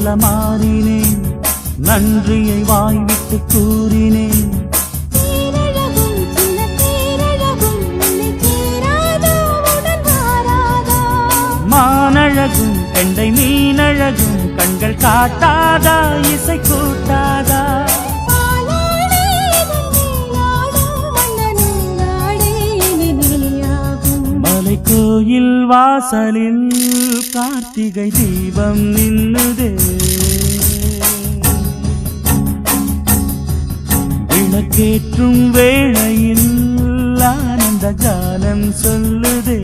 போல மாறினேன், நன்றியை வாய்விட்டு கூறினேன். மானழகும் கெண்டை மீனழகும் கண்கள் காட்டாதா, இசை கூட்டாதா? மலை கோயில் வாசலில் கார்த்திகை தீபம் நின்னுதே, விளக்கேற்றும் வேளையில் ஆனந்த ஜாலம் சொல்லுதே.